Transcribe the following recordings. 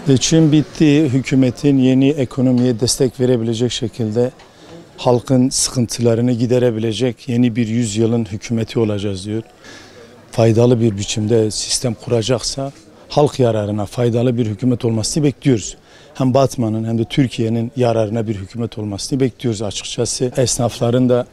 Seçim bitti. Hükümetin yeni ekonomiye destek verebilecek şekilde halkın sıkıntılarını giderebilecek yeni bir yüzyılın hükümeti olacağız diyor. Faydalı bir biçimde sistem kuracaksa halk yararına faydalı bir hükümet olmasını bekliyoruz. Hem Batman'ın hem de Türkiye'nin yararına bir hükümet olmasını bekliyoruz açıkçası. Esnafların da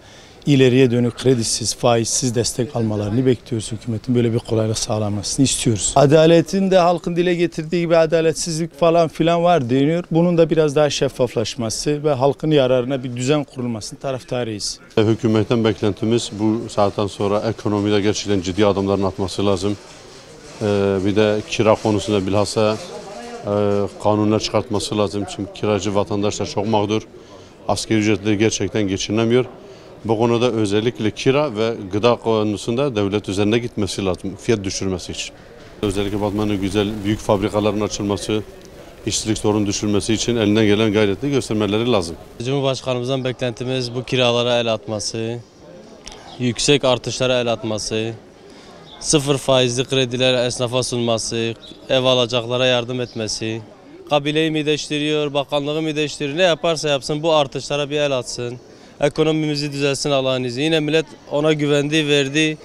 ileriye dönük kredisiz, faizsiz destek almalarını bekliyoruz. Hükümetin böyle bir kolaylık sağlamasını istiyoruz. Adaletin de halkın dile getirdiği gibi adaletsizlik falan filan var deniyor. Bunun da biraz daha şeffaflaşması ve halkın yararına bir düzen kurulmasını taraftarıyız. Hükümetten beklentimiz bu saatten sonra ekonomide gerçekten ciddi adımların atması lazım. Bir de kira konusunda bilhassa kanunlar çıkartması lazım. Çünkü kiracı vatandaşlar çok mağdur. Asgari ücretle gerçekten geçinemiyor. Bu konuda özellikle kira ve gıda konusunda devlet üzerine gitmesi lazım, fiyat düşürmesi için. Özellikle Batman'ın güzel büyük fabrikaların açılması, işsizlik sorunu düşürmesi için elinden gelen gayreti göstermeleri lazım. Cumhurbaşkanımızdan beklentimiz bu kiralara el atması, yüksek artışlara el atması, sıfır faizli krediler esnafa sunması, ev alacaklara yardım etmesi, kabileyi mi değiştiriyor, bakanlığı mı değiştiriyor, ne yaparsa yapsın bu artışlara bir el atsın. Ekonomimizi düzelsin Allah'ın izniyle. Yine millet ona güvendi, verdi.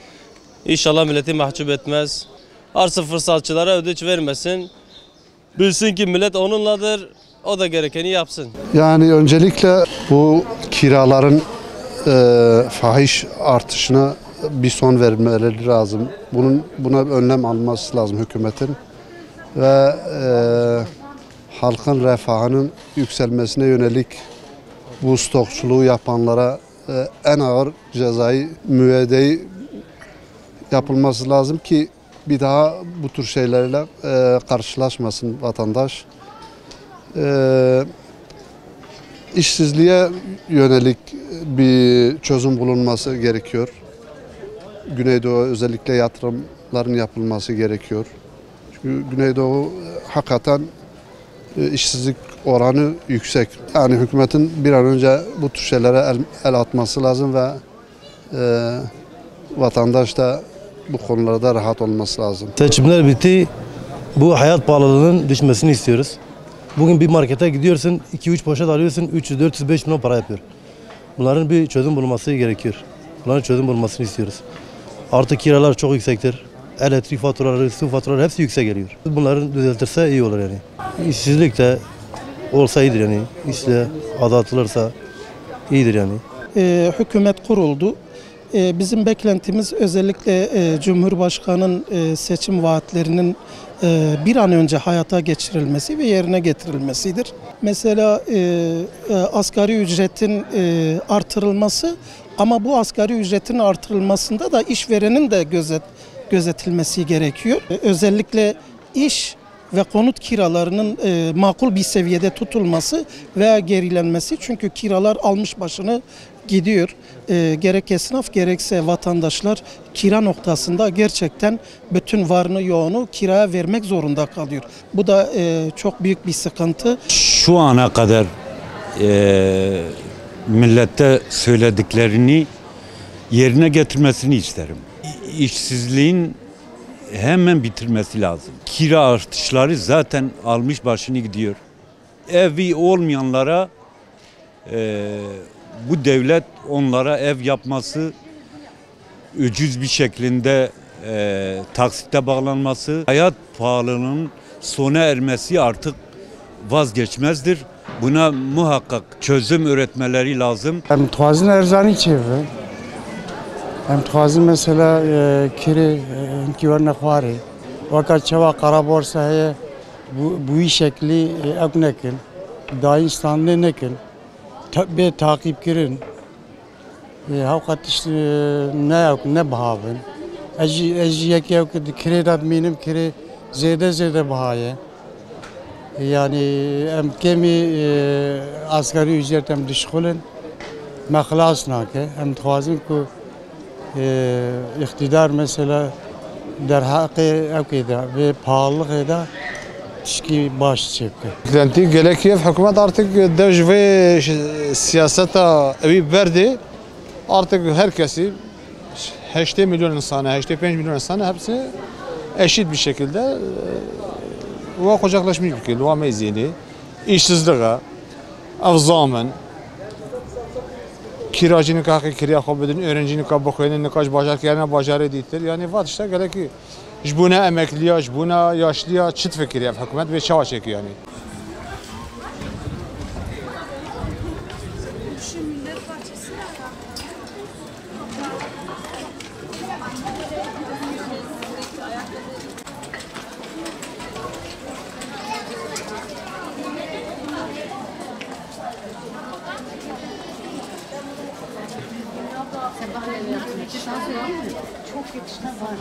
İnşallah milleti mahcup etmez. Arsa fırsatçılara ödünç vermesin. Bilsin ki millet onunladır. O da gerekeni yapsın. Yani öncelikle bu kiraların fahiş artışına bir son vermeleri lazım. Buna önlem alması lazım hükümetin. Ve halkın refahının yükselmesine yönelik bu stokçuluğu yapanlara en ağır cezai müeyyideyi yapılması lazım ki bir daha bu tür şeylerle karşılaşmasın vatandaş. İşsizliğe yönelik bir çözüm bulunması gerekiyor. Güneydoğu özellikle yatırımların yapılması gerekiyor. Çünkü Güneydoğu hakikaten işsizlik oranı yüksek. Yani hükümetin bir an önce bu tür şeylere el atması lazım ve vatandaş da bu konularda rahat olması lazım. Seçimler bitti. Bu hayat pahalılığının düşmesini istiyoruz. Bugün bir markete gidiyorsun, 2-3 poşet alıyorsun, 300-400-5 milyon para yapıyor. Bunların bir çözüm bulunması gerekiyor. Bunların çözüm bulunmasını istiyoruz. Artık kiralar çok yüksektir. Elektrik faturaları, su faturaları hepsi yüksek geliyor. Bunların düzeltirse iyi olur yani. İşsizlik de olsa iyidir yani. İşle azaltılırsa iyidir yani. Hükümet kuruldu. Bizim beklentimiz özellikle Cumhurbaşkanı'nın seçim vaatlerinin bir an önce hayata geçirilmesi ve yerine getirilmesidir. Mesela asgari ücretin artırılması ama bu asgari ücretin artırılmasında da işverenin de gözetilmesi gerekiyor. Özellikle iş ve konut kiralarının makul bir seviyede tutulması veya gerilenmesi. Çünkü kiralar almış başını gidiyor. Gerek esnaf gerekse vatandaşlar kira noktasında gerçekten bütün varını yoğunu kiraya vermek zorunda kalıyor. Bu da çok büyük bir sıkıntı. Şu ana kadar millete söylediklerini yerine getirmesini isterim. İşsizliğin hemen bitirmesi lazım. Kira artışları zaten almış başını gidiyor. Evi olmayanlara bu devlet onlara ev yapması, ucuz bir şekilde taksitte bağlanması, hayat pahalılığının sona ermesi artık vazgeçmezdir. Buna muhakkak çözüm üretmeleri lazım. Hem tuazin erzani çevre, hem tuazin mesela kiri kivarne khwari, vakat çava kara borsaya bu şekli eknekin, dahi İstanbul'da nekin, bir takip kirin, hakikat işte ne bahavın, Ejiye ki kire dat minim kire zede bahaye. Yani em kemi asgari ücret em dişkulun mehlas nake. Em tuhazim ku iktidar mesela der hakkı evkida ve pahalılık da tişki baş çepke. Beklenti gerekiyor. Hükümet artık devş ve siyasete evi verdi. Artık herkesi 8 milyon insana, 5 milyon insana hepsi eşit bir şekilde kucaklaşmış bir şekilde meziyeli, işsizliğe, avzamın, kiracının hakkı kiraya kabul edin, öğrencinin kabul bakıyordun, kaç başarı başarı edildir. Yani var işte gerekiyor. Buna emekliye, buna yaşlıya çıt fikir yap hükümet ve çava çekiyor yani. Çok yakışıklı var.